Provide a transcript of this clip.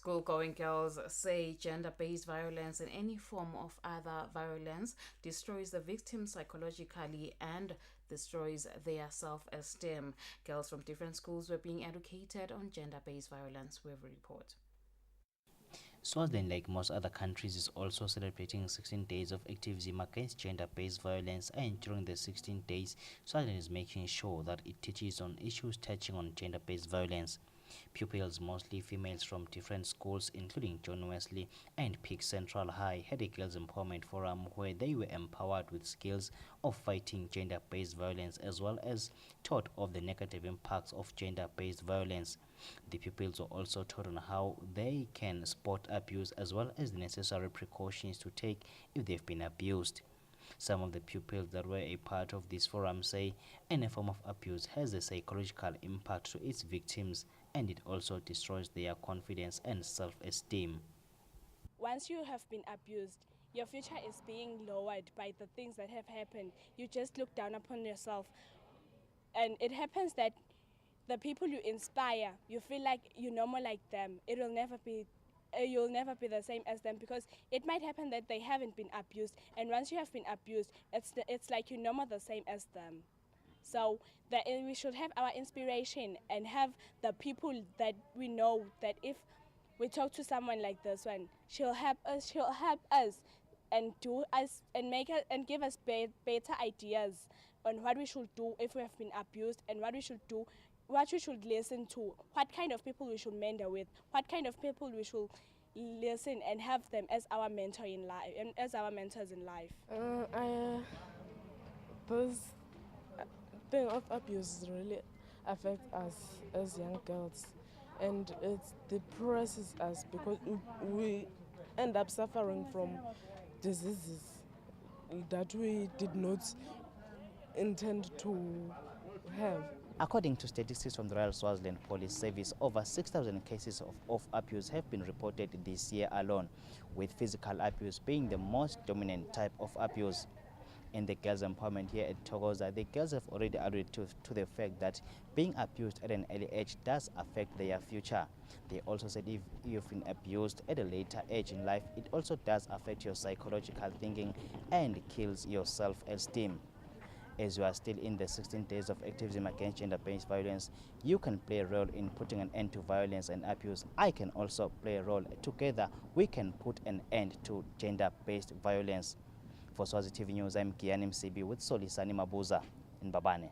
School-going girls say gender-based violence and any form of other violence destroys the victim psychologically and destroys their self-esteem. Girls from different schools were being educated on gender-based violence, we have a report. Swaziland, like most other countries, is also celebrating 16 days of activism against gender-based violence, and during the 16 days, Swaziland is making sure that it teaches on issues touching on gender-based violence. Pupils, mostly females from different schools, including John Wesley and Peak Central High, had a girls' empowerment forum where they were empowered with skills of fighting gender-based violence as well as taught of the negative impacts of gender-based violence. The pupils were also taught on how they can spot abuse as well as the necessary precautions to take if they've been abused. Some of the pupils that were a part of this forum say any form of abuse has a psychological impact to its victims, and it also destroys their confidence and self-esteem. Once you have been abused, your future is being lowered by the things that have happened. You just look down upon yourself. And it happens that the people you inspire, you feel like you're normal like them. It will never be you'll never be the same as them, because it might happen that they haven't been abused, and once you have been abused, it's like you're normal the same as them. So that we should have our inspiration and have the people that we know that if we talk to someone like this one, she'll help us and do us and make us and give us better ideas on what we should do if we have been abused, and what we should do, what we should listen to, what kind of people we should mentor with, what kind of people we should listen and have them as our mentor in life and as our mentors in life. This thing of abuse really affects us as young girls, and it depresses us because we end up suffering from diseases that we did not intend to have. According to statistics from the Royal Swaziland Police Service, over 6,000 cases of abuse have been reported this year alone, with physical abuse being the most dominant type of abuse. In the girls' empowerment here at Thokoza, the girls have already alluded to the fact that being abused at an early age does affect their future. They also said if you've been abused at a later age in life, it also does affect your psychological thinking and kills your self-esteem. As you are still in the 16 days of activism against gender-based violence, you can play a role in putting an end to violence and abuse. I can also play a role. Together, we can put an end to gender-based violence. For Swazi TV News, I'm Kiani Msibi with Solisani Mabuza in Babane.